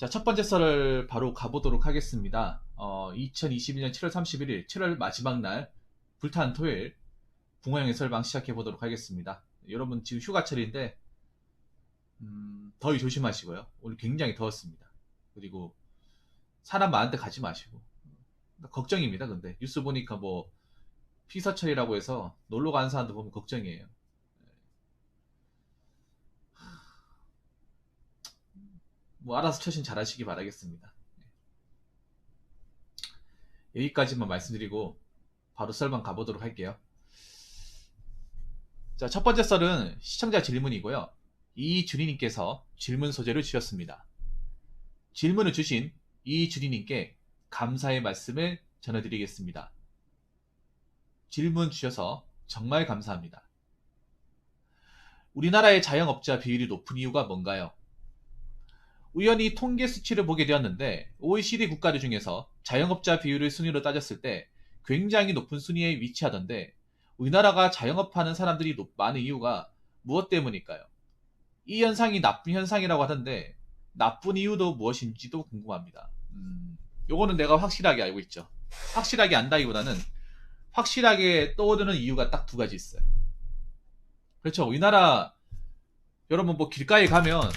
자, 첫 번째 썰을 바로 가보도록 하겠습니다. 2021년 7월 31일, 7월 마지막 날, 불타는 토요일, 붕어형의 설방 시작해보도록 하겠습니다. 여러분, 지금 휴가철인데, 더위 조심하시고요. 오늘 굉장히 더웠습니다. 그리고, 사람 많은 데 가지 마시고. 걱정입니다, 근데. 뉴스 보니까 뭐, 피서철이라고 해서 놀러 가는 사람들 보면 걱정이에요. 뭐, 알아서 처신 잘 하시기 바라겠습니다. 여기까지만 말씀드리고, 바로 썰방 가보도록 할게요. 자, 첫 번째 썰은 시청자 질문이고요. 이준희님께서 질문 소재를 주셨습니다. 질문을 주신 이준희님께 감사의 말씀을 전해드리겠습니다. 질문 주셔서 정말 감사합니다. 우리나라의 자영업자 비율이 높은 이유가 뭔가요? 우연히 통계 수치를 보게 되었는데 OECD 국가들 중에서 자영업자 비율을 순위로 따졌을 때 굉장히 높은 순위에 위치하던데 우리나라가 자영업하는 사람들이 많은 이유가 무엇 때문일까요? 이 현상이 나쁜 현상이라고 하던데 나쁜 이유도 무엇인지도 궁금합니다. 요거는 내가 확실하게 알고 있죠. 확실하게 안다기보다는 확실하게 떠오르는 이유가 딱 두 가지 있어요. 그렇죠. 우리나라 여러분 뭐 길가에 가면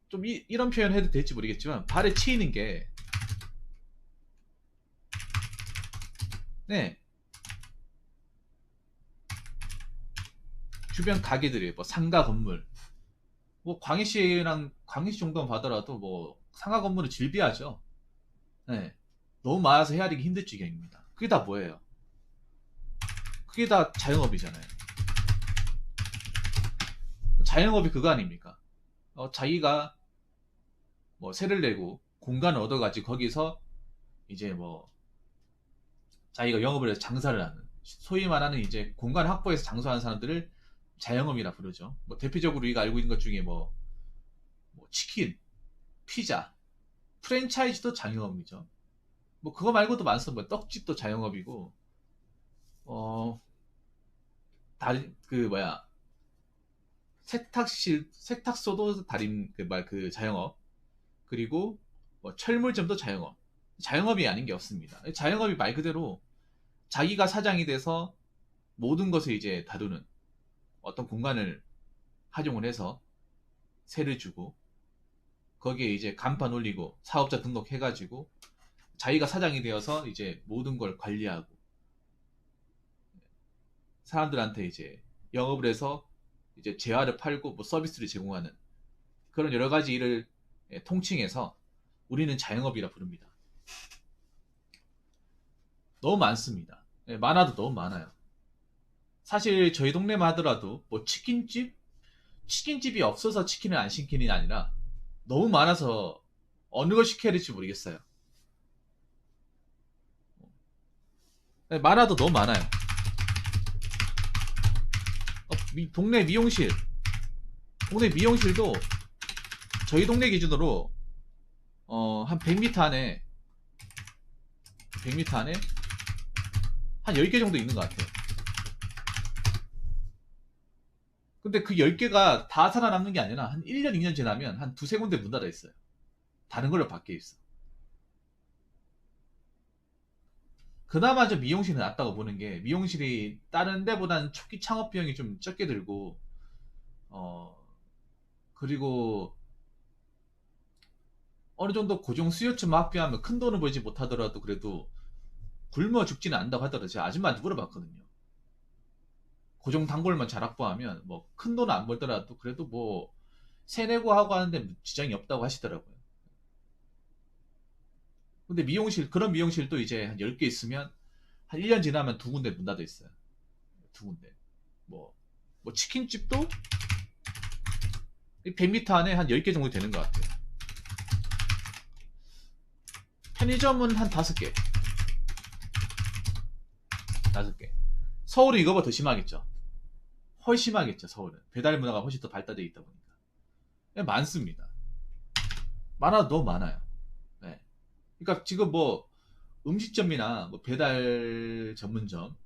좀 이런 표현 해도 될지 모르겠지만 발에 치이는 게 네. 주변 가게들이 뭐 상가 건물 뭐 광해시 정도만 봐더라도 뭐 상가 건물은 질비하죠. 네. 너무 많아서 헤아리기 힘들 지경입니다. 그게 다 뭐예요? 그게 다 자영업이잖아요. 자영업이 그거 아닙니까? 자기가 뭐 세를 내고 공간을 얻어가지고 거기서 이제 뭐 자기가 영업을 해서 장사를 하는 소위 말하는 이제 공간 확보해서 장사하는 사람들을 자영업이라 부르죠. 뭐 대표적으로 우리가 알고 있는 것 중에 뭐 치킨, 피자, 프랜차이즈도 자영업이죠. 뭐 그거 말고도 많습니다. 뭐 떡집도 자영업이고 다리 그 뭐야 세탁소도 다림 그 자영업 그리고 뭐 철물점도 자영업. 자영업이 아닌 게 없습니다. 자영업이 말 그대로 자기가 사장이 돼서 모든 것을 이제 다루는 어떤 공간을 활용을 해서 세를 주고 거기에 이제 간판 올리고 사업자 등록해가지고 자기가 사장이 되어서 이제 모든 걸 관리하고 사람들한테 이제 영업을 해서 이제 재화를 팔고 뭐 서비스를 제공하는 그런 여러 가지 일을 통칭해서 우리는 자영업이라 부릅니다. 너무 많습니다. 많아도 너무 많아요. 사실 저희 동네만 하더라도 뭐 치킨집이 없어서 치킨을 안 시키는 게 아니라 너무 많아서 어느 걸 시켜야 될지 모르겠어요. 많아도 너무 많아요. 동네 미용실도 저희 동네 기준으로 한 100m 안에 한 10개 정도 있는 것 같아요. 근데 그 10개가 다 살아남는 게 아니라 한 1년, 2년 지나면 한 두세 군데 문 닫아 있어요. 다른 걸로 바뀌어 있어. 그나마 좀 미용실은 낫다고 보는 게 미용실이 다른 데보다는 초기 창업 비용이 좀 적게 들고 그리고 어느 정도 고정 수요층 확보하면 큰 돈을 벌지 못하더라도 그래도 굶어 죽지는 않는다고 하더라고요. 제가 아줌마한테 물어봤거든요. 고정 단골만 잘 확보하면 뭐 큰 돈은 안 벌더라도 그래도 뭐 세내고 하고 하는데 지장이 없다고 하시더라고요. 근데 그런 미용실도 이제 한 10개 있으면 한 1년 지나면 두 군데 문 닫아 있어요. 두 군데. 뭐, 뭐 치킨집도 100m 안에 한 10개 정도 되는 것 같아요. 편의점은 한 5개. 5개. 서울은 이거보다 더 심하겠죠. 훨씬 심하겠죠, 서울은. 배달 문화가 훨씬 더 발달되어 있다 보니까. 많습니다. 많아도 너무 많아요. 네. 그러니까 지금 뭐 음식점이나 뭐 배달 전문점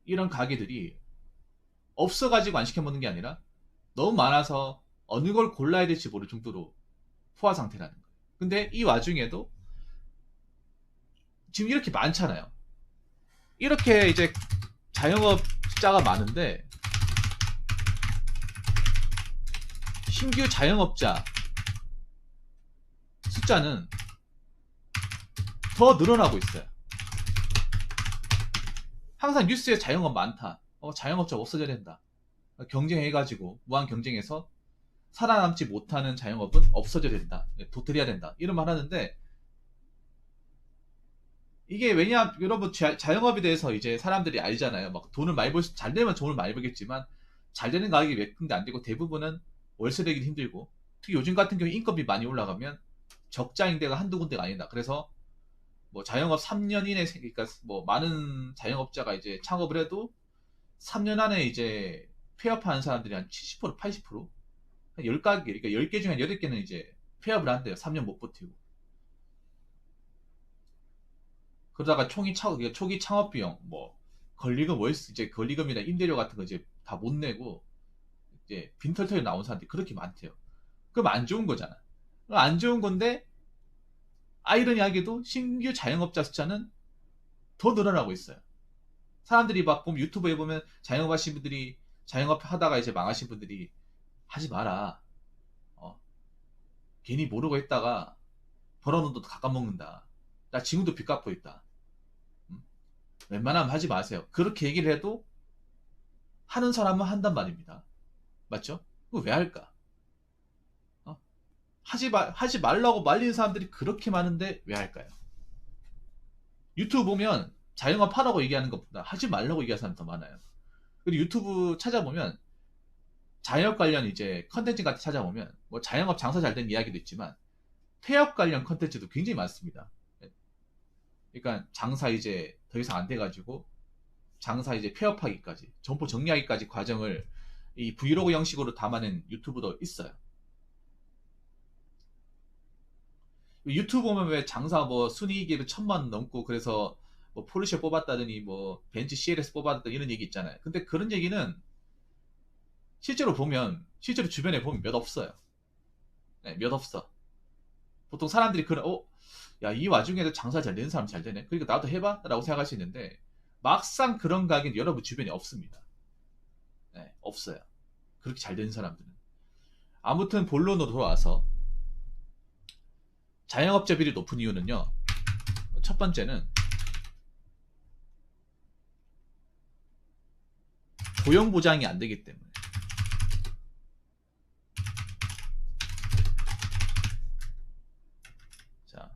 이런 가게들이 없어가지고 안 시켜 먹는 게 아니라 너무 많아서 어느 걸 골라야 될지 모를 정도로 포화 상태라는 거예요. 근데 이 와중에도 지금 이렇게 많잖아요. 이렇게 이제 자영업자가 많은데 신규 자영업자 숫자는 더 늘어나고 있어요. 항상 뉴스에 자영업 많다. 자영업자 없어져야 된다. 경쟁해가지고 무한 경쟁해서 살아남지 못하는 자영업은 없어져야 된다. 도태해야 된다. 이런 말 하는데 이게 왜냐 여러분 자영업에 대해서 이제 사람들이 알잖아요. 막 돈을 많이 잘 되면 돈을 많이 벌겠지만 잘 되는 가격이 몇 군데 안 되고 대부분은 월세 내기도 힘들고 특히 요즘 같은 경우 인건비 많이 올라가면 적자인 데가 한두 군데가 아니다. 그래서 뭐 자영업 3년 이내 그러니까 뭐 많은 자영업자가 이제 창업을 해도 3년 안에 이제 폐업하는 사람들이 한 70% 80%? 한 10가게 그러니까 10개 중에 한 8개는 이제 폐업을 한대요. 3년 못 버티고. 그러다가 초기 창업 비용 뭐 권리금 월세 이제 권리금이나 임대료 같은 거 이제 다 못 내고 이제 빈털터리 나온 사람들이 그렇게 많대요. 그럼 안 좋은 거잖아. 안 좋은 건데 아이러니하게도 신규 자영업자 숫자는 더 늘어나고 있어요. 사람들이 막 보면 유튜브에 보면 자영업 하신 분들이 자영업 하다가 이제 망하신 분들이 하지 마라. 괜히 모르고 했다가 벌어놓은 돈도 깎아먹는다. 나 지금도 빚 갚고 있다. 웬만하면 하지 마세요. 그렇게 얘기를 해도 하는 사람은 한단 말입니다. 맞죠? 그거 왜 할까? 하지 말라고 말리는 사람들이 그렇게 많은데 왜 할까요? 유튜브 보면 자영업 하라고 얘기하는 것보다 하지 말라고 얘기하는 사람이 더 많아요. 그리고 유튜브 찾아보면 자영업 관련 이제 컨텐츠 같은 찾아보면 뭐 자영업 장사 잘 된 이야기도 있지만 폐업 관련 컨텐츠도 굉장히 많습니다. 그러니까 장사 이제 더 이상 안 돼가지고 장사 이제 폐업하기까지 점포 정리하기까지 과정을 이 브이로그 형식으로 담아낸 유튜브도 있어요. 유튜브 보면 왜 장사 뭐 순이익이 1000만 넘고 그래서 뭐 포르쉐 뽑았다더니 뭐 벤츠 CLS 뽑았다 이런 얘기 있잖아요. 근데 그런 얘기는 실제로 주변에 보면 몇 없어요. 네, 몇 없어. 보통 사람들이 야, 이 와중에도 장사 잘 되는 사람 잘 되네. 그러니까 나도 해봐? 라고 생각할 수 있는데 막상 그런 가게는 여러분 주변에 없습니다. 네, 없어요. 그렇게 잘 되는 사람들은. 아무튼 본론으로 돌아와서 자영업자 비율이 높은 이유는요. 첫 번째는 고용 보장이 안 되기 때문에. 자,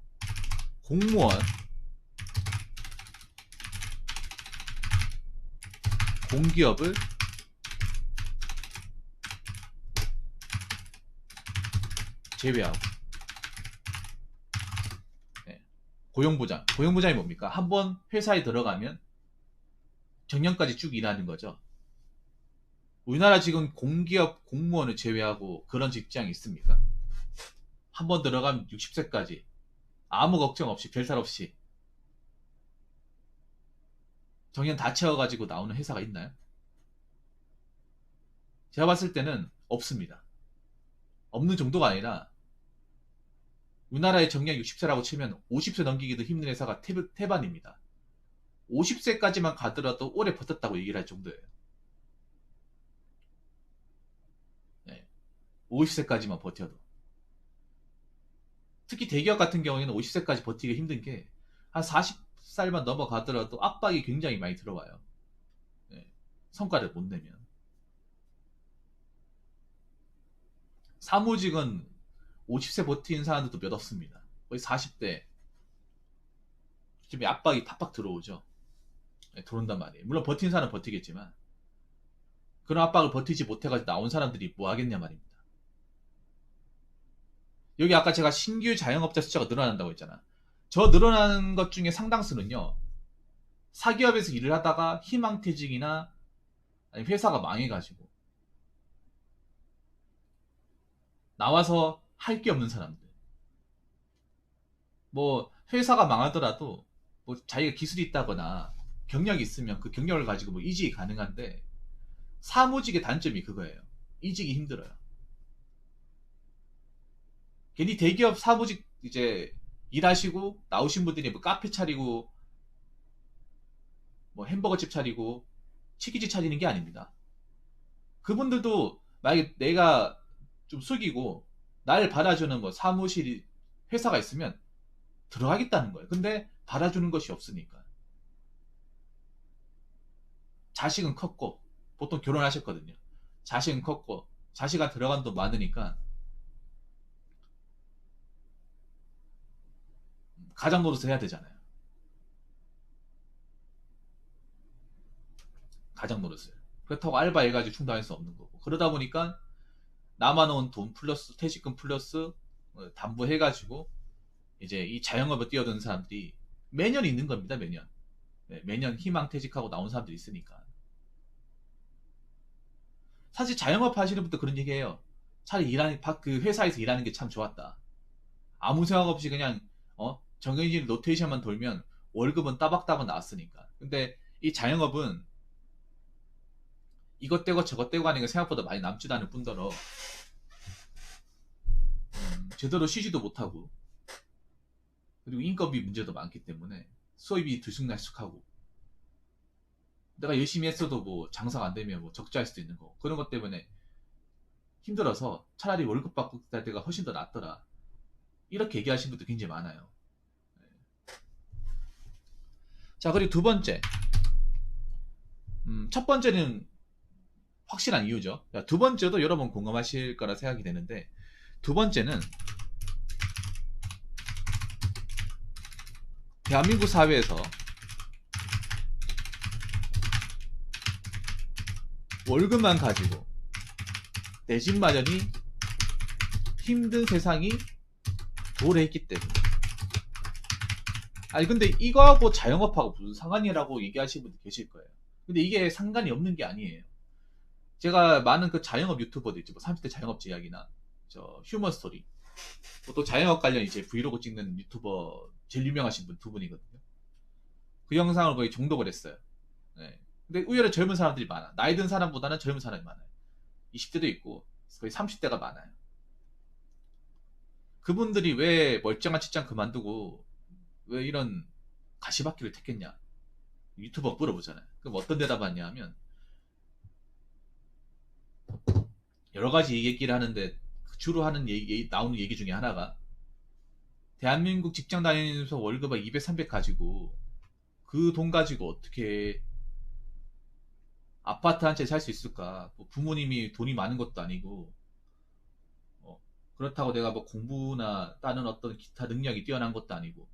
공무원, 공기업을 제외하고 고용보장. 고용보장이 뭡니까? 한번 회사에 들어가면 정년까지 쭉 일하는 거죠. 우리나라 지금 공기업 공무원을 제외하고 그런 직장이 있습니까? 한번 들어가면 60세까지 아무 걱정 없이 별탈 없이 정년 다 채워가지고 나오는 회사가 있나요? 제가 봤을 때는 없습니다. 없는 정도가 아니라 우리나라의 정년 60세라고 치면 50세 넘기기도 힘든 회사가 태반입니다. 50세까지만 가더라도 오래 버텼다고 얘기를 할 정도예요. 네. 50세까지만 버텨도. 특히 대기업 같은 경우에는 50세까지 버티기 힘든 게 한 40살만 넘어가더라도 압박이 굉장히 많이 들어와요. 네. 성과를 못 내면. 사무직은 50세 버티는 사람들도 몇 없습니다. 거의 40대 좀 압박이 팍팍 들어오죠. 네, 들어온단 말이에요. 물론 버티는 사람은 버티겠지만 그런 압박을 버티지 못해가지고 나온 사람들이 뭐 하겠냐 말입니다. 여기 아까 제가 신규 자영업자 숫자가 늘어난다고 했잖아. 저 늘어나는 것 중에 상당수는요. 사기업에서 일을 하다가 희망퇴직이나 아니 회사가 망해가지고 나와서 할 게 없는 사람들. 뭐 회사가 망하더라도 뭐 자기가 기술이 있다거나 경력이 있으면 그 경력을 가지고 뭐 이직이 가능한데 사무직의 단점이 그거예요. 이직이 힘들어요. 괜히 대기업 사무직 이제 일하시고 나오신 분들이 뭐 카페 차리고 뭐 햄버거집 차리고 치킨집 차리는 게 아닙니다. 그분들도 만약에 내가 좀 숙이고 날 받아주는 뭐 사무실 회사가 있으면 들어가겠다는 거예요. 근데 받아주는 것이 없으니까. 자식은 컸고 보통 결혼하셨거든요. 자식은 컸고 자식한테 들어간 돈 많으니까 가장 노릇을 해야 되잖아요. 가장 노릇을. 그렇다고 알바해가지고 충당할 수 없는 거고. 그러다 보니까 남아놓은 돈 플러스 퇴직금 플러스 담보해가지고 이제 이 자영업에 뛰어드는 사람들이 매년 있는 겁니다. 매년. 네, 매년 희망퇴직하고 나온 사람들이 있으니까. 사실 자영업 하시는 분도 그런 얘기해요. 차라리 그 회사에서 일하는 게 참 좋았다. 아무 생각 없이 그냥 정해진 로테이션만 돌면 월급은 따박따박 나왔으니까. 근데 이 자영업은 이것 떼고 저것 떼고 하는 게 생각보다 많이 남지도 않을 뿐더러 제대로 쉬지도 못하고 그리고 인건비 문제도 많기 때문에 수입이 들쑥날쑥하고 내가 열심히 했어도 뭐 장사가 안 되면 뭐 적자할 수도 있는 거고 그런 것 때문에 힘들어서 차라리 월급 받고 갈 때가 훨씬 더 낫더라 이렇게 얘기하시는 분도 굉장히 많아요. 자 그리고 두 번째 첫 번째는 확실한 이유죠. 두 번째도 여러분 공감하실 거라 생각이 되는데 두 번째는 대한민국 사회에서 월급만 가지고 내 집 마련이 힘든 세상이 도래했기 때문에. 아니 근데 이거하고 자영업하고 무슨 상관이라고 얘기하시는 분들 계실 거예요. 근데 이게 상관이 없는 게 아니에요. 제가 많은 그 자영업 유튜버들 있죠. 뭐 30대 자영업자 이야기나 저 휴먼 스토리 또 자영업 관련 이제 브이로그 찍는 유튜버 제일 유명하신 분 두 분이거든요. 그 영상을 거의 종독을 했어요. 네. 근데 의외로 젊은 사람들이 많아. 나이 든 사람보다는 젊은 사람이 많아요. 20대도 있고 거의 30대가 많아요. 그분들이 왜 멀쩡한 직장 그만두고 왜 이런 가시밭길을 택했냐 유튜버 물어보잖아요. 그럼 어떤 대답 하냐 하면 여러 가지 얘기를 하는데 주로 하는 나오는 얘기 중에 하나가 대한민국 직장 다니면서 월급을 200, 300 가지고 그 돈 가지고 어떻게 아파트 한 채 살 수 있을까? 뭐 부모님이 돈이 많은 것도 아니고 그렇다고 내가 뭐 공부나 다른 어떤 기타 능력이 뛰어난 것도 아니고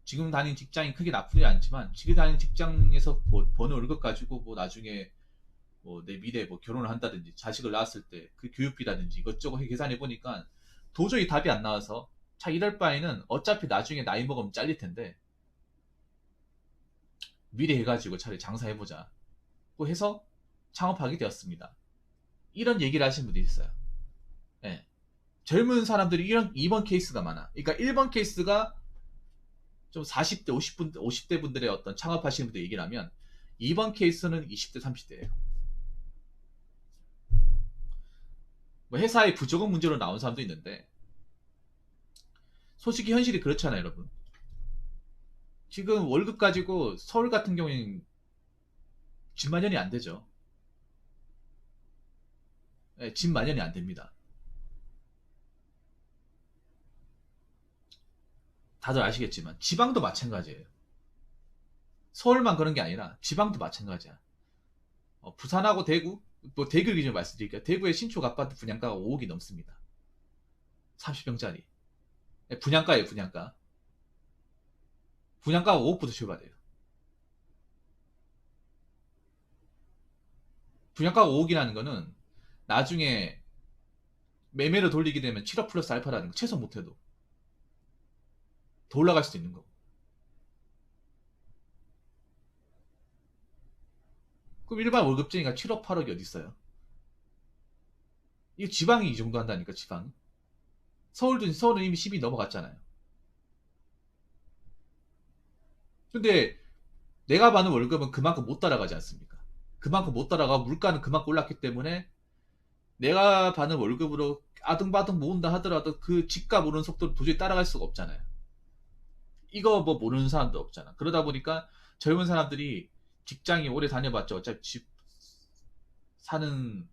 지금 다니는 직장이 크게 나쁘지 않지만 지금 다니는 직장에서 버는 월급 가지고 뭐 나중에 뭐 내 미래에 뭐 결혼을 한다든지 자식을 낳았을 때 그 교육비라든지 이것저것 계산해 보니까 도저히 답이 안 나와서 차 이럴 바에는 어차피 나중에 나이 먹으면 잘릴 텐데 미래 해가지고 차라리 장사해보자 고 해서 창업하게 되었습니다. 이런 얘기를 하시는 분들이 있어요. 네. 젊은 사람들이 이런 2번 케이스가 많아. 그러니까 1번 케이스가 좀 40대, 50대 분들의 어떤 창업하시는 분들 얘기를 하면 2번 케이스는 20대, 30대예요. 뭐 회사의 부적응 문제로 나온 사람도 있는데 솔직히 현실이 그렇잖아요, 여러분. 지금 월급 가지고 서울 같은 경우에는 집 마련이 안 되죠. 네, 집 마련이 안 됩니다. 다들 아시겠지만 지방도 마찬가지예요. 서울만 그런 게 아니라 지방도 마찬가지야. 부산하고 대구, 뭐 대구 기준 말씀드릴게요. 대구의 신축 아파트 분양가가 5억이 넘습니다. 30평짜리. 분양가예요, 분양가. 분양가가 5억부터 출발해요. 분양가가 5억이라는 거는 나중에 매매로 돌리게 되면 7억 플러스 알파라는 거 최소 못해도 더 올라갈 수도 있는 거고. 그럼 일반 월급쟁이가 7억 8억이 어디 있어요? 이 지방이 이 정도 한다니까 지방. 서울은 이미 10이 넘어갔잖아요. 근데 내가 받는 월급은 그만큼 못 따라가지 않습니까? 그만큼 못 따라가 물가는 그만큼 올랐기 때문에 내가 받는 월급으로 아등바등 모은다 하더라도 그 집값 오르는 속도를 도저히 따라갈 수가 없잖아요. 이거 뭐 모르는 사람도 없잖아. 그러다 보니까 젊은 사람들이 직장이 오래 다녀봤자 어차피 집 사는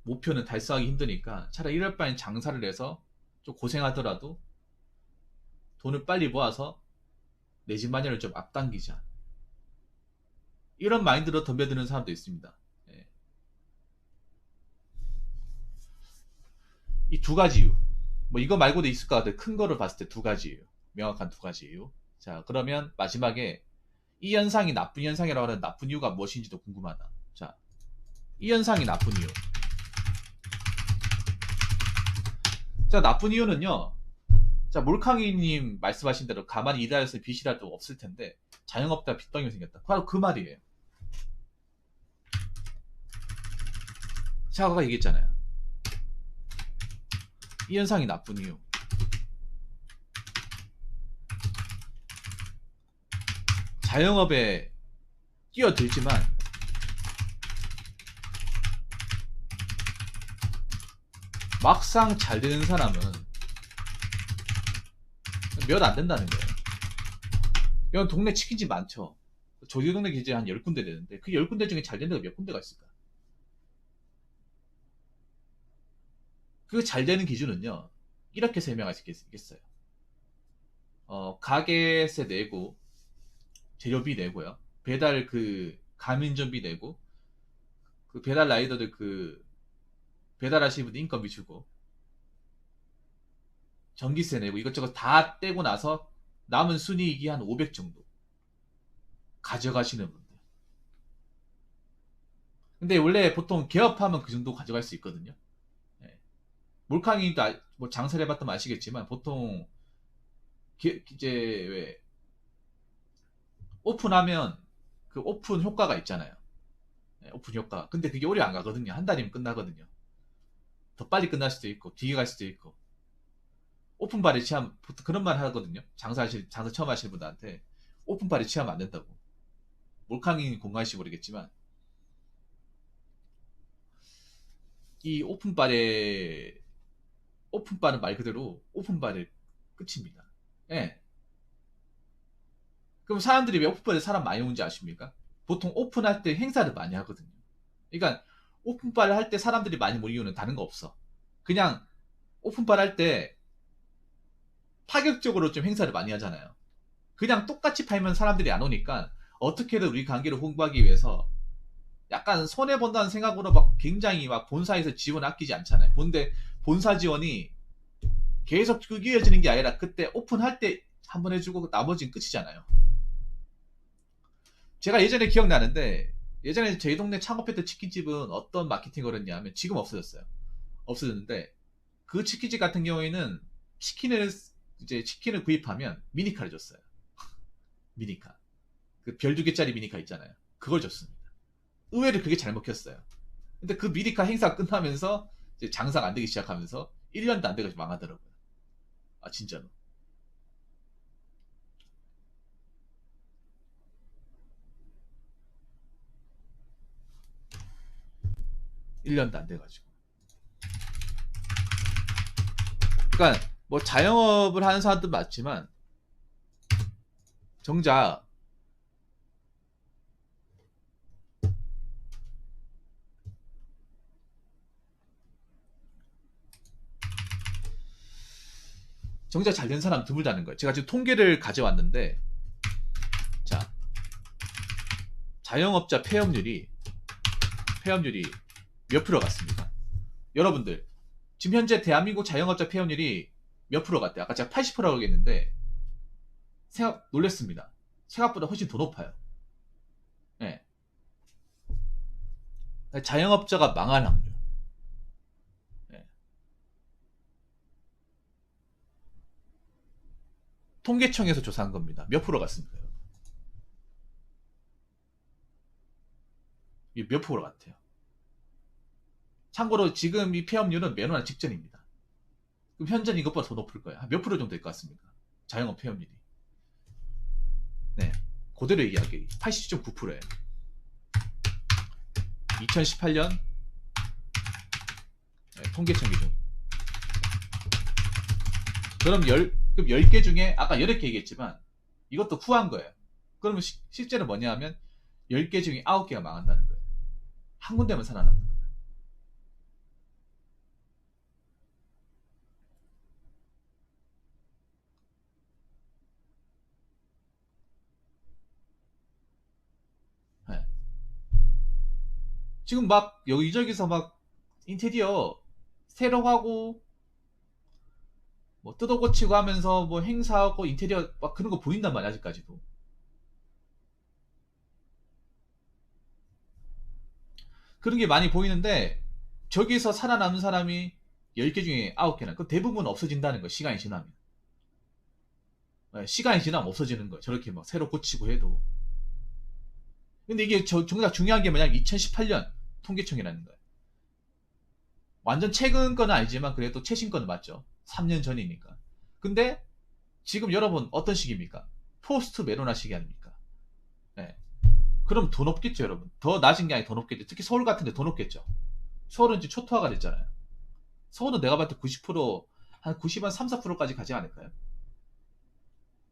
목표는 달성하기 힘드니까 차라리 이럴 바엔 장사를 해서 좀 고생하더라도 돈을 빨리 모아서 내 집 마련을 좀 앞당기자. 이런 마인드로 덤벼드는 사람도 있습니다. 예. 이 두 가지 이유. 뭐 이거 말고도 있을 것 같아요. 큰 거를 봤을 때 두 가지 이유. 명확한 두 가지 이유. 자, 그러면 마지막에 이 현상이 나쁜 현상이라고 하는 나쁜 이유가 무엇인지도 궁금하다. 자, 이 현상이 나쁜 이유. 자, 나쁜 이유는요. 자, 몰캉이님 말씀하신 대로 가만히 일하였을 빚이라도 없을 텐데 자영업자 빚덩이가 생겼다. 바로 그 말이에요. 제가 아까 얘기했잖아요. 이 현상이 나쁜 이유. 자영업에 뛰어들지만 막상 잘 되는 사람은 몇 안 된다는 거예요. 이건 동네 치킨집 많죠. 저희 동네 기준에 한 10군데 되는데 그 10군데 중에 잘 되는 데가 몇 군데가 있을까? 그 잘 되는 기준은요. 이렇게 설명할 수 있겠어요. 가게세 내고 재료비 내고요. 배달 그 가민전비 내고 그 배달 라이더들 그 배달하시는 분들 인건비 주고 전기세 내고 이것저것 다 떼고 나서 남은 순이익이 한 500 정도 가져가시는 분들. 근데 원래 보통 개업하면 그 정도 가져갈 수 있거든요. 네. 몰캉이도 뭐 장사를 해봤다면 아시겠지만 보통 이제 왜 오픈하면 그 오픈 효과가 있잖아요. 네, 오픈 효과. 근데 그게 오래 안 가거든요. 한 달이면 끝나거든요. 더 빨리 끝날 수도 있고 뒤에 갈 수도 있고. 오픈바리 취하면 보통 그런 말 하거든요. 장사 처음 하시는 분들한테 오픈바리 취하면 안 된다고. 몰캉이 공감하실지 모르겠지만 이 오픈바는 말 그대로 오픈바의 끝입니다. 예. 그럼 사람들이 왜 오픈바에 사람 많이 오는지 아십니까? 보통 오픈할 때 행사를 많이 하거든요. 그러니까 오픈바를 할 때 사람들이 많이 모이는 이유는 다른 거 없어. 그냥 오픈바를 할 때 파격적으로 좀 행사를 많이 하잖아요. 그냥 똑같이 팔면 사람들이 안 오니까 어떻게든 우리 관계를 홍보하기 위해서 약간 손해본다는 생각으로 막 굉장히 막 본사에서 지원 아끼지 않잖아요. 근데 본사 지원이 계속 이어지는 게 아니라 그때 오픈할 때 한번 해주고 나머지는 끝이잖아요. 제가 예전에 기억나는데 예전에 저희 동네 창업했던 치킨집은 어떤 마케팅을 했냐면 지금 없어졌어요. 없어졌는데 그 치킨집 같은 경우에는 치킨을 구입하면 미니카를 줬어요. 미니카. 그 별 2개짜리 미니카 있잖아요. 그걸 줬습니다. 의외로 그게 잘 먹혔어요. 근데 그 미니카 행사 끝나면서 이제 장사가 안 되기 시작하면서 1년도 안 돼가지고 망하더라고요. 아, 진짜로. 1년도 안 돼가지고. 그러니까 뭐 자영업을 하는 사람도 많지만 정작 잘 된 사람 드물다는 거예요. 제가 지금 통계를 가져왔는데 자, 자영업자 폐업률이 몇 프로 같습니까? 여러분들 지금 현재 대한민국 자영업자 폐업률이 몇 프로 같대요? 아까 제가 80%라고 했는데 생각 놀랬습니다. 생각보다 훨씬 더 높아요. 네. 자영업자가 망할 확률. 네. 통계청에서 조사한 겁니다. 몇 프로 같습니까? 이게 몇 프로 같아요? 참고로 지금 이 폐업률은 매너나 직전입니다. 그럼 현재는 이것보다 더 높을 거예요. 몇 프로 정도 될 것 같습니까? 자영업 폐업률이. 네. 그대로 얘기하기. 80.9%예요. 2018년 통계청 기준. 그럼 10개 중에 아까 8개 얘기했지만 이것도 후한 거예요. 그러면 실제로 뭐냐 하면 10개 중에 9개가 망한다는 거예요. 한 군데만 살아남는 거예요. 네. 지금 막 여기저기서 막 인테리어 새로 하고 뭐 뜯어 고치고 하면서 뭐 행사하고 인테리어 막 그런 거 보인단 말이야 아직까지도. 그런 게 많이 보이는데 저기서 살아남은 사람이 10개 중에 9개나 그 대부분 없어진다는 거예요. 시간이 지나면. 시간이 지나면 없어지는 거예요. 저렇게 막 새로 고치고 해도. 근데 이게 정작 중요한 게 뭐냐면 2018년 통계청이라는 거예요. 완전 최근 거는 아니지만 그래도 최신 거는 맞죠. 3년 전이니까. 근데 지금 여러분 어떤 시기입니까? 포스트 메로나 시기 아닙니까? 네. 그럼 더 높겠죠, 여러분. 더 낮은 게 아니라 더 높겠죠. 특히 서울 같은 데 더 높겠죠. 서울은 지금 초토화가 됐잖아요. 서울은 내가 봤을 때 90%, 한 90, 한 3, 4%까지 가지 않을까요?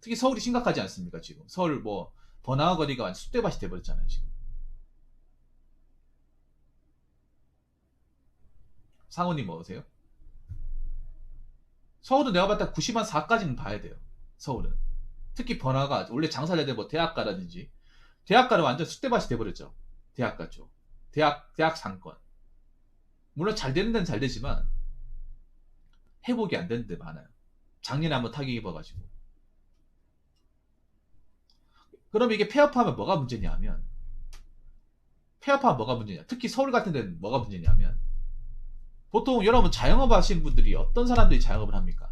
특히 서울이 심각하지 않습니까, 지금? 서울 뭐, 번화가 거리가 완전 쑥대밭이 돼버렸잖아요, 지금. 상원님 뭐세요? 서울은 내가 봤을 때 90만 4까지는 봐야 돼요. 서울은. 특히 번화가, 원래 장사를 해야 뭐 대학가라든지. 대학가는 완전 쑥대밭이 돼버렸죠. 대학가 쪽. 대학 상권. 물론 잘 되는 데는 잘 되지만, 회복이 안 되는 데 많아요. 작년에 한번 타격이 입어가지고. 그럼 이게 폐업하면 뭐가 문제냐 하면, 폐업하면 뭐가 문제냐. 특히 서울 같은 데는 뭐가 문제냐면, 보통 여러분 자영업 하시는 분들이 어떤 사람들이 자영업을 합니까?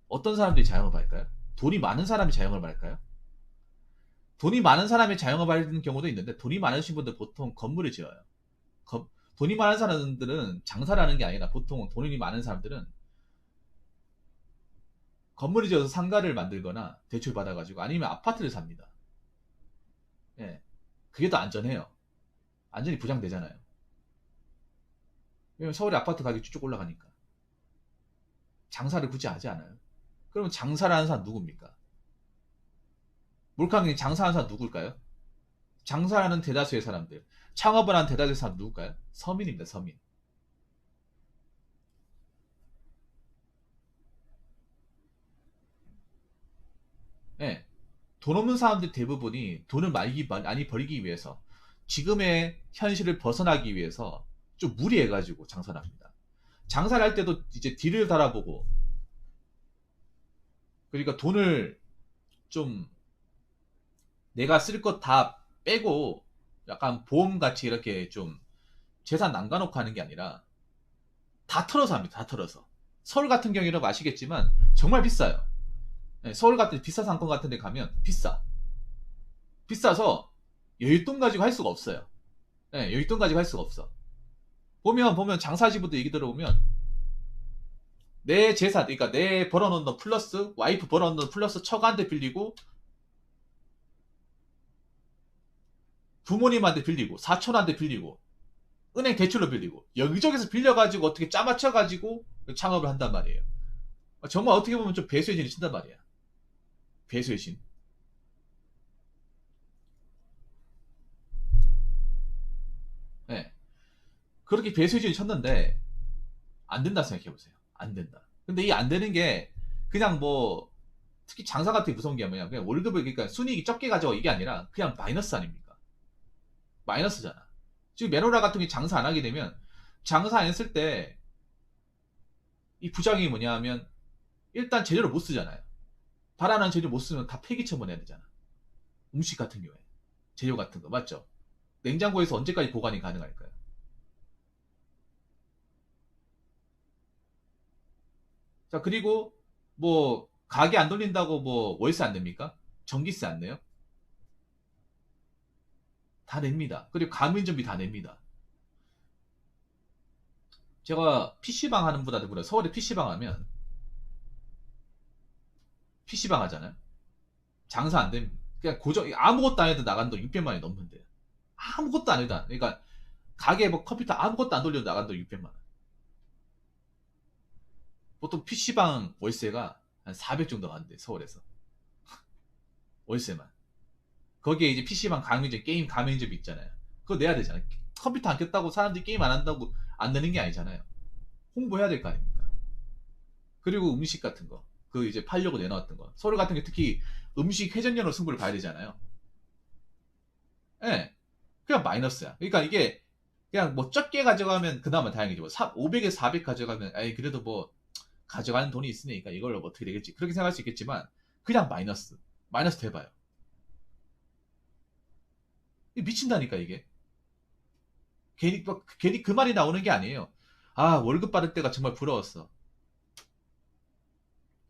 어떤 사람들이 자영업 할까요? 돈이 많은 사람이 자영업을 할까요? 돈이 많은 사람이 자영업 하는 경우도 있는데 돈이 많으신 분들 보통 건물을 지어요. 돈이 많은 사람들은 장사를 하는 게 아니라 보통 돈이 많은 사람들은 건물을 지어서 상가를 만들거나 대출 받아가지고 아니면 아파트를 삽니다. 예. 그게 더 안전해요. 안전이 보장되잖아요. 왜냐면 서울의 아파트 가격이 쭉 올라가니까. 장사를 굳이 하지 않아요. 그러면 장사를 하는 사람 누굽니까? 몰카님 장사하는 사람 누굴까요? 장사하는 대다수의 사람들. 창업을 하는 대다수의 사람 누굴까요? 서민입니다, 서민. 예. 돈 없는 사람들 대부분이 돈을 많이 벌기 위해서 지금의 현실을 벗어나기 위해서 좀 무리해가지고 장사를 합니다. 장사를 할 때도 이제 딜을 달아보고 그러니까 돈을 좀 내가 쓸 것 다 빼고 약간 보험같이 이렇게 좀 재산 남겨놓고 하는 게 아니라 다 털어서 합니다. 다 털어서. 서울 같은 경우는 아시겠지만 정말 비싸요. 네, 서울 같은 비싼 상권 같은 데 가면 비싸. 비싸서 여윳돈 가지고 할 수가 없어요. 네, 여윳돈 가지고 할 수가 없어. 보면 장사하시분들 얘기 들어보면 내 재산, 그러니까 내 벌어놓은 돈 플러스 와이프 벌어놓은 돈 플러스 처가한테 빌리고 부모님한테 빌리고 사촌한테 빌리고 은행 대출로 빌리고 여기저기서 빌려가지고 어떻게 짜맞춰가지고 창업을 한단 말이에요. 정말 어떻게 보면 좀 배수의 진을 친단 말이야. 배수의 진. 네. 그렇게 배수의 진을 쳤는데 안 된다 생각해보세요. 안 된다. 근데 이 안 되는 게 그냥 뭐 특히 장사 같은 게 무서운 게 뭐냐 그냥 월급을 그러니까 순이익이 적게 가져가 이게 아니라 그냥 마이너스 아닙니까? 마이너스잖아. 지금 메로라 같은 게 장사 안 하게 되면 장사 안 했을 때 이 부작용이 뭐냐 하면 일단 재료를 못 쓰잖아요. 발안한 재료 못 쓰면 다 폐기 처분해야 되잖아. 음식 같은 경우에 재료 같은 거 맞죠? 냉장고에서 언제까지 보관이 가능할까요? 자 그리고 뭐 가게 안 돌린다고 뭐 월세 안 냅니까? 전기세 안 내요? 다 냅니다. 그리고 가맹점비 다 냅니다. 제가 PC방 하는 분한테 물어요. 서울에 PC방 하면 PC방 하잖아요. 장사 안 되면 그냥 고정 아무것도 안 해도 나간 돈 600만 원이 넘는데 아무것도 안 해도 그러니까 가게 뭐 컴퓨터 아무것도 안 돌려도 나간 돈 600만 원. 보통 PC방 월세가 한 400 정도 가는데, 서울에서. 월세만. 거기에 이제 PC방 가맹점, 게임 가맹점 있잖아요. 그거 내야 되잖아요. 컴퓨터 안 켰다고 사람들이 게임 안 한다고 안 내는 게 아니잖아요. 홍보해야 될 거 아닙니까? 그리고 음식 같은 거. 그 이제 팔려고 내놓았던 거. 서울 같은 게 특히 음식 회전율로 승부를 봐야 되잖아요. 예. 네. 그냥 마이너스야. 그러니까 이게 그냥 뭐 적게 가져가면 그나마 다행이죠. 뭐 500에서 400 가져가면 아이 그래도 뭐 가져가는 돈이 있으니까 이걸로 뭐 어떻게 되겠지. 그렇게 생각할 수 있겠지만 그냥 마이너스. 마이너스 돼봐요. 미친다니까 이게. 괜히 그 말이 나오는 게 아니에요. 아 월급 받을 때가 정말 부러웠어.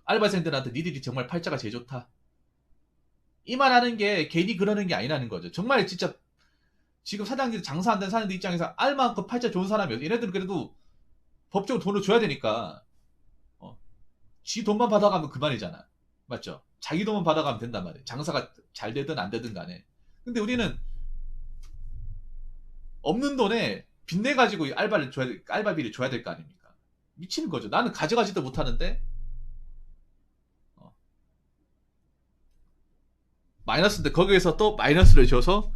알바생들한테 니들이 정말 팔자가 제일 좋다. 이 말 하는 게 괜히 그러는 게 아니라는 거죠. 정말 진짜 지금 사장님 장사 안 되는 사장님들 입장에서 알만큼 팔자 좋은 사람이에요. 얘네들은 그래도 법적으로 돈을 줘야 되니까 지 돈만 받아가면 그만이잖아. 맞죠? 자기 돈만 받아가면 된단 말이에요. 장사가 잘 되든 안 되든 간에. 근데 우리는 없는 돈에 빚내 가지고 알바비를 줘야 될 거 아닙니까? 미치는 거죠. 나는 가져가지도 못하는데 어, 마이너스인데 거기에서 또 마이너스를 줘서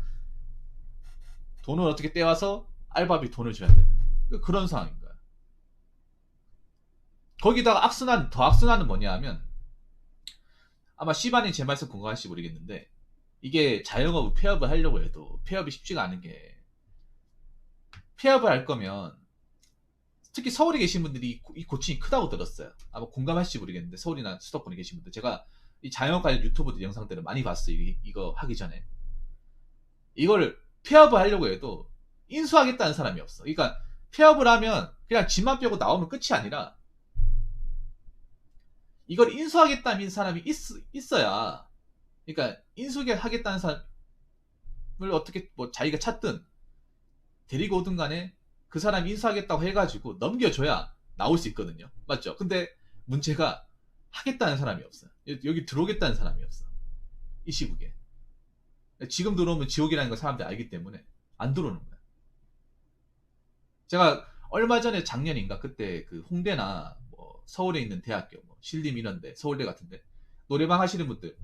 돈을 어떻게 떼와서 알바비 돈을 줘야 되는 그런 상황인 거야. 거기다가 더 악순환은 뭐냐 하면 아마 시바님 제 말씀 공감하실지 모르겠는데 이게 자영업을 폐업을 하려고 해도 폐업이 쉽지가 않은 게 폐업을 할 거면 특히 서울에 계신 분들이 이 고충이 크다고 들었어요. 아마 공감하실지 모르겠는데 서울이나 수도권에 계신 분들 제가 이 자영업 관련 유튜브 영상들을 많이 봤어요. 이거 하기 전에 이걸 폐업을 하려고 해도 인수하겠다는 사람이 없어. 그러니까 폐업을 하면 그냥 집만 빼고 나오면 끝이 아니라 이걸 인수하겠다는 사람이 있어야 그러니까 인수하겠다는 사람을 어떻게 뭐 자기가 찾든 데리고 오든 간에 그 사람이 인수하겠다고 해가지고 넘겨줘야 나올 수 있거든요. 맞죠? 근데 문제가 하겠다는 사람이 없어요. 여기 들어오겠다는 사람이 없어. 이 시국에. 지금 들어오면 지옥이라는 걸 사람들이 알기 때문에 안 들어오는 거야. 제가 얼마 전에 작년인가 그때 그 홍대나 뭐 서울에 있는 대학교, 뭐 신림 이런데 서울대 같은데 노래방 하시는 분들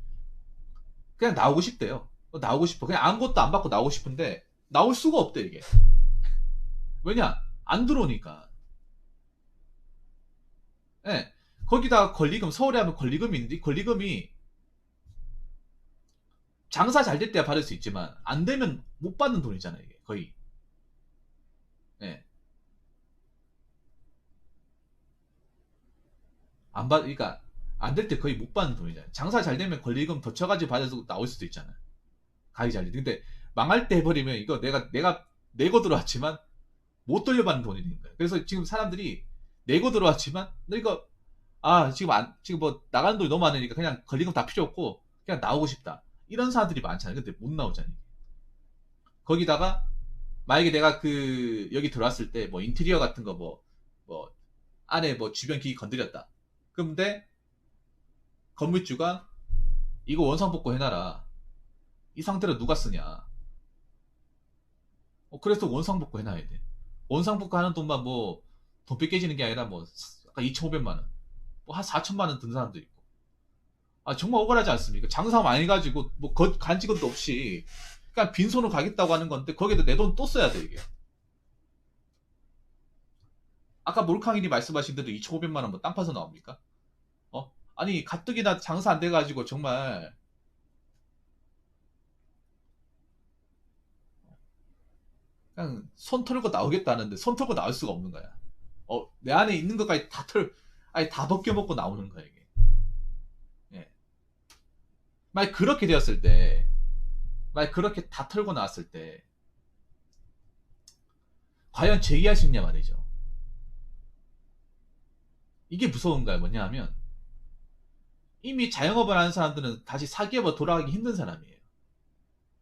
그냥 나오고 싶대요. 나오고 싶어. 그냥 아무것도 안 받고 나오고 싶은데 나올 수가 없대 이게. 왜냐? 안 들어오니까. 예. 네. 거기다가 권리금 서울에 하면 권리금이 있는데 권리금이 장사 잘 될 때야 받을 수 있지만 안 되면 못 받는 돈이잖아요 이게 거의. 예. 네. 안 받, 그러니까 안 될 때 거의 못 받는 돈이잖아요. 장사 잘 되면 권리금 더 쳐가지고 받아서 나올 수도 있잖아요. 가기 잘 돼. 근데 망할 때 해버리면 이거 내가 내고 들어왔지만 못 돌려받는 돈이 되는 거예요. 그래서 지금 사람들이 내고 들어왔지만 너 이거 지금 뭐 나가는 돈이 너무 많으니까 그냥 권리금 다 필요 없고 그냥 나오고 싶다. 이런 사람들이 많잖아요. 근데 못 나오잖아요. 거기다가 만약에 내가 그 여기 들어왔을 때 뭐 인테리어 같은 거 뭐 안에 뭐 주변 기기 건드렸다. 근데 건물주가 이거 원상복구 해놔라. 이 상태로 누가 쓰냐. 그래서 원상복구 해놔야 돼. 원상복구 하는 돈만 뭐 돈 뺏겨지는 게 아니라 뭐 아까 2,500만 원, 뭐 한 4천만 원 든 사람도 있고. 아 정말 억울하지 않습니까? 장사 많이 가지고 뭐 간직원도 없이 그냥 빈손으로 가겠다고 하는 건데 거기다 내 돈 또 써야 돼 이게. 아까 몰캉이니 말씀하신 대로 2,500만 원 뭐 땅 파서 나옵니까? 아니 가뜩이나 장사 안 돼가지고 정말 그냥 손 털고 나오겠다는데 손 털고 나올 수가 없는 거야. 내 안에 있는 것까지 아니 다 벗겨먹고 나오는 거야 이게. 예. 만약 그렇게 되었을 때, 만약 그렇게 다 털고 나왔을 때, 과연 재기할 수 있냐 말이죠. 이게 무서운 거야 뭐냐 하면 이미 자영업을 하는 사람들은 다시 사기업으로 돌아가기 힘든 사람이에요.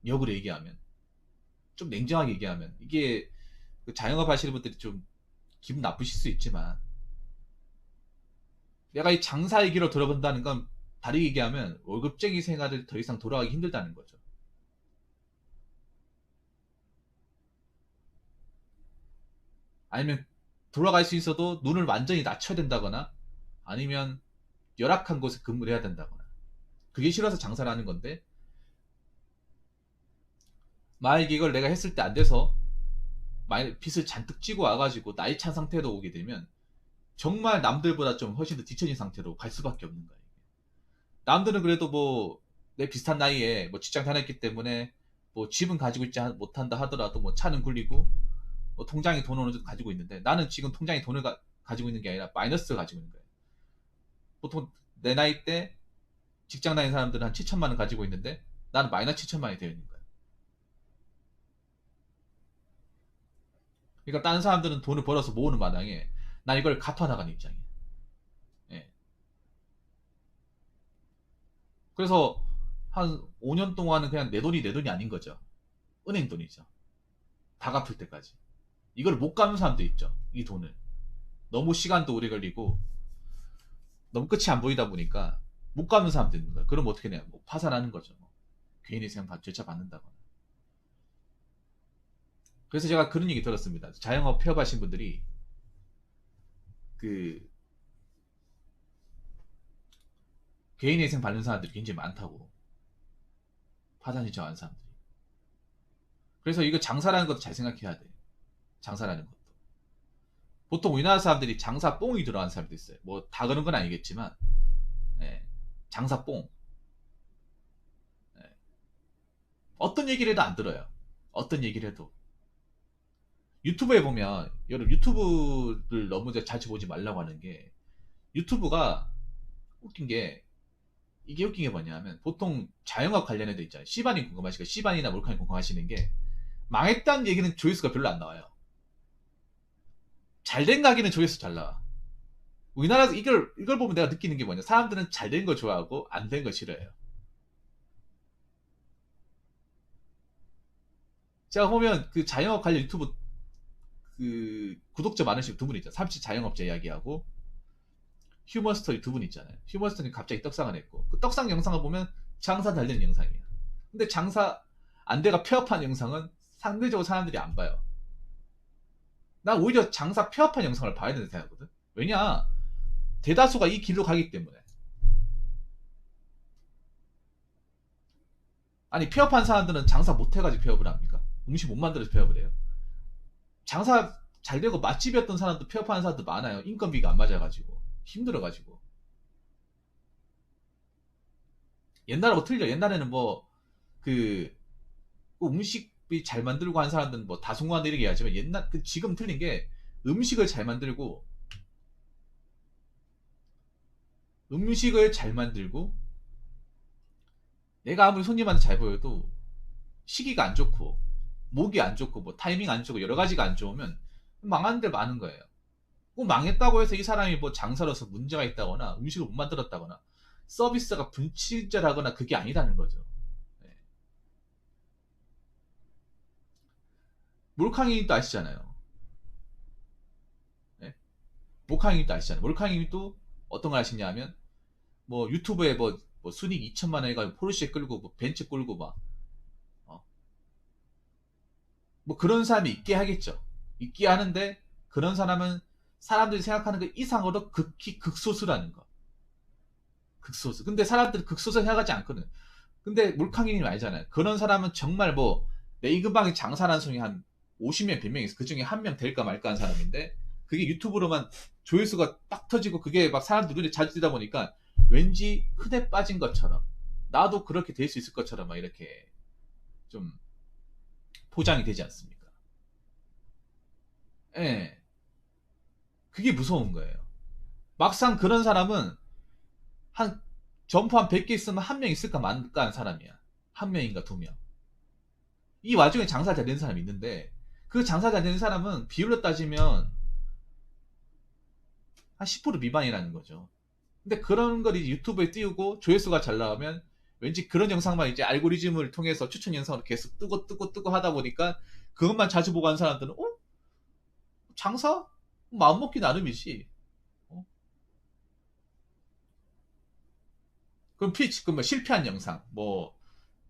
역으로 얘기하면. 좀 냉정하게 얘기하면. 이게 그 자영업 하시는 분들이 좀 기분 나쁘실 수 있지만 내가 이 장사의 길로 들어본다는 건 다르게 얘기하면 월급쟁이 생활을 더 이상 돌아가기 힘들다는 거죠. 아니면 돌아갈 수 있어도 눈을 완전히 낮춰야 된다거나 아니면 열악한 곳에 근무를 해야 된다거나 그게 싫어서 장사를 하는 건데 만약에 이걸 내가 했을 때 안 돼서 빚을 잔뜩 쥐고 와가지고 나이 찬 상태로 오게 되면 정말 남들보다 좀 훨씬 더 뒤처진 상태로 갈 수밖에 없는 거예요. 남들은 그래도 뭐 내 비슷한 나이에 뭐 직장 다녔기 때문에 뭐 집은 가지고 있지 못한다 하더라도 뭐 차는 굴리고 뭐 통장에 돈 어느 정도 가지고 있는데 나는 지금 통장에 돈을 가지고 있는 게 아니라 마이너스를 가지고 있는 거예요. 보통 내 나이 때 직장 다니는 사람들은 한 7천만 원 가지고 있는데 나는 마이너스 7천만 원이 되어 있는 거예요. 그러니까 다른 사람들은 돈을 벌어서 모으는 마당에 난 이걸 갚아 나가는 입장이에요. 예. 그래서 한 5년 동안은 그냥 내 돈이 아닌 거죠. 은행 돈이죠. 다 갚을 때까지. 이걸 못 갚는 사람도 있죠. 이 돈을. 너무 시간도 오래 걸리고 너무 끝이 안 보이다 보니까 못 갚는 사람도 있는 거예요. 그럼 어떻게 해요? 뭐 파산하는 거죠. 뭐. 개인의 생각 죄차 받는다거나. 그래서 제가 그런 얘기 들었습니다. 자영업 폐업하신 분들이 그 개인의 생 받는 사람들이 굉장히 많다고. 파산이 정한 사람들이. 그래서 이거 장사라는 것도 잘 생각해야 돼. 장사라는 것도. 보통 우리나라 사람들이 장사 뽕이 들어간 사람도 있어요. 뭐 다 그런 건 아니겠지만 예, 장사 뽕. 예. 어떤 얘기를 해도 안 들어요. 어떤 얘기를 해도. 유튜브에 보면 여러분 유튜브를 너무 자주 보지 말라고 하는 게 유튜브가 웃긴 게 이게 웃긴 게 뭐냐면 보통 자영업 관련해도 있잖아요. 시바님 궁금하시고 시바니나 몰카님 궁금하시는 게 망했다는 얘기는 조회수가 별로 안 나와요. 잘 된 가게는 조회수 잘 나와. 우리나라에서 이걸 보면 내가 느끼는 게 뭐냐. 사람들은 잘 된 거 좋아하고 안 된 거 싫어해요. 제가 보면 그 자영업 관련 유튜브 그 구독자 많으신 두 분 있잖아요. 삼치 자영업자 이야기하고 휴머스토리 두 분 있잖아요. 휴머스토리 갑자기 떡상을 했고 그 떡상 영상을 보면 장사 잘 되는 영상이에요. 근데 장사 안 돼가 폐업한 영상은 상대적으로 사람들이 안 봐요. 난 오히려 장사 폐업한 영상을 봐야 된다 생각하거든. 왜냐? 대다수가 이 길로 가기 때문에. 아니 폐업한 사람들은 장사 못 해가지고 폐업을 합니까? 음식 못 만들어서 폐업을 해요. 장사 잘 되고 맛집이었던 사람도 폐업하는 사람도 많아요. 인건비가 안 맞아가지고 힘들어가지고. 옛날하고 틀려. 옛날에는 뭐 그 음식이 잘 만들고 한 사람들은 뭐 다성공한다 이렇게 얘기하지만 옛날 그 지금 틀린 게 음식을 잘 만들고 음식을 잘 만들고 내가 아무리 손님한테 잘 보여도 시기가 안 좋고 목이 안 좋고 뭐 타이밍 안 좋고 여러 가지가 안 좋으면 망하는 데 많은 거예요. 꼭 망했다고 해서 이 사람이 뭐 장사로서 문제가 있다거나 음식을 못 만들었다거나 서비스가 불친절하거나 그게 아니라는 거죠. 네. 몰캉이님도 아시잖아요. 네? 몰캉이님도 아시잖아요. 몰캉이님도 어떤 걸 하시냐면 뭐 유튜브에 뭐 순익 2천만 원 해가지고 포르쉐 끌고 뭐 벤츠 끌고 막 어? 뭐 그런 사람이 있게 하겠죠. 있게 하는데 그런 사람은 사람들이 생각하는 것 이상으로 극히 극소수라는 거. 극소수. 근데 사람들이 극소수 생각하지 않거든. 근데 물캉이님 알잖아요. 그런 사람은 정말 뭐 내 이 근방에 장사라는 손이 한 50명, 100명 있어. 그 중에 한 명 될까 말까 한 사람인데 그게 유튜브로만 조회수가 딱 터지고 그게 막 사람들 눈에 자주 띄다 보니까 왠지 흔해 빠진 것처럼 나도 그렇게 될 수 있을 것처럼 막 이렇게 좀 포장이 되지 않습니까? 예. 그게 무서운 거예요. 막상 그런 사람은 한 점포 한 100개 있으면 한 명 있을까 말까 하는 사람이야. 한 명인가 두 명. 이 와중에 장사 잘 되는 사람이 있는데 그 장사 잘 되는 사람은 비율로 따지면 한 10% 미만이라는 거죠. 근데 그런 걸 이제 유튜브에 띄우고 조회수가 잘 나오면 왠지 그런 영상만 이제 알고리즘을 통해서 추천 영상으로 계속 뜨고 하다 보니까 그것만 자주 보고 하는 사람들은 장사? 마음먹기 나름이지. 어? 그럼 그럼 실패한 영상, 뭐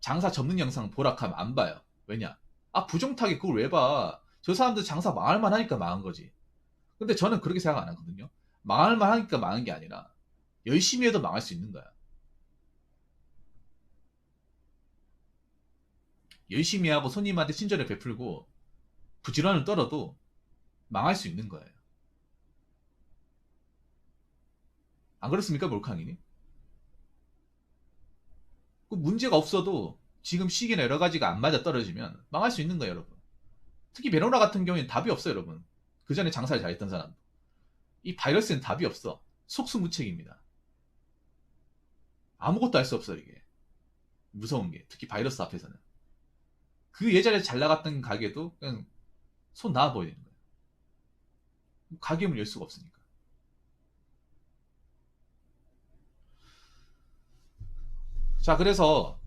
장사 접는 영상 보라 하면 안 봐요. 왜냐? 아 부정타기 그걸 왜 봐? 저 사람들 장사 망할 만하니까 망한 거지. 근데 저는 그렇게 생각 안 하거든요. 망할 만하니까 망한 게 아니라 열심히 해도 망할 수 있는 거야. 열심히 하고 손님한테 친절을 베풀고 부지런을 떨어도 망할 수 있는 거예요. 안 그렇습니까, 몰캉이님? 그 문제가 없어도 지금 시기나 여러 가지가 안 맞아 떨어지면 망할 수 있는 거예요, 여러분. 특히 베로나 같은 경우에는 답이 없어요, 여러분. 그 전에 장사를 잘했던 사람. 이 바이러스는 답이 없어. 속수무책입니다. 아무것도 할 수 없어, 이게. 무서운 게. 특히 바이러스 앞에서는. 그 예전에 잘 나갔던 가게도 그냥 손 나와버리는 거예요. 가게 문을 열 수가 없으니까. 자, 그래서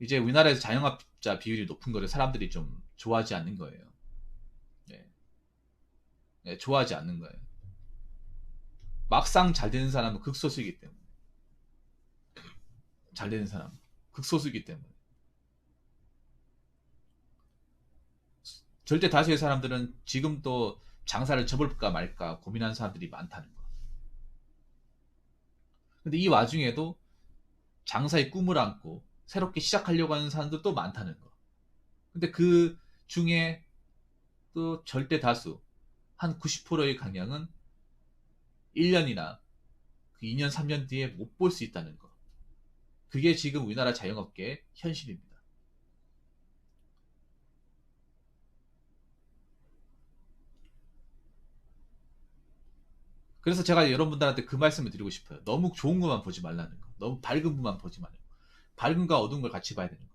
이제 우리나라에서 자영업자 비율이 높은 거를 사람들이 좀 좋아하지 않는 거예요. 예. 예, 좋아하지 않는 거예요. 막상 잘 되는 사람은 극소수이기 때문에. 잘 되는 사람. 극소수이기 때문에. 절대 다수의 사람들은 지금도 장사를 접을까 말까 고민하는 사람들이 많다는 거. 근데 이 와중에도 장사의 꿈을 안고 새롭게 시작하려고 하는 사람들도 많다는 거. 근데 그 중에 또 절대 다수, 한 90%의 강량은 1년이나 그 2년, 3년 뒤에 못 볼 수 있다는 거. 그게 지금 우리나라 자영업계의 현실입니다. 그래서 제가 여러분들한테 그 말씀을 드리고 싶어요. 너무 좋은 것만 보지 말라는 거. 너무 밝은 부분만 보지 말라는 거. 밝은과 어두운 걸 같이 봐야 되는 거.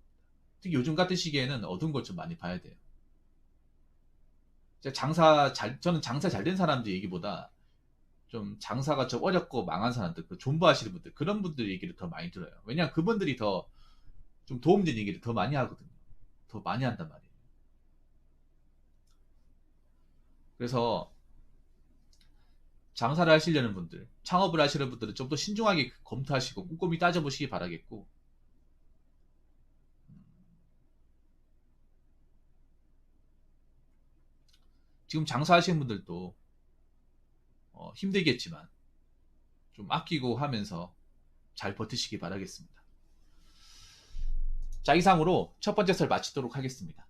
특히 요즘 같은 시기에는 어두운 걸 좀 많이 봐야 돼요. 저는 장사 잘 된 사람들 얘기보다 좀 장사가 좀 어렵고 망한 사람들, 그 존버하시는 분들, 그런 분들 얘기를 더 많이 들어요. 왜냐하면 그분들이 더 좀 도움된 얘기를 더 많이 하거든요. 더 많이 한단 말이에요. 그래서 장사를 하시려는 분들, 창업을 하시는 분들은 좀 더 신중하게 검토하시고 꼼꼼히 따져보시기 바라겠고, 지금 장사하시는 분들도 힘들겠지만 좀 아끼고 하면서 잘 버티시기 바라겠습니다. 자, 이상으로 첫 번째 설 마치도록 하겠습니다.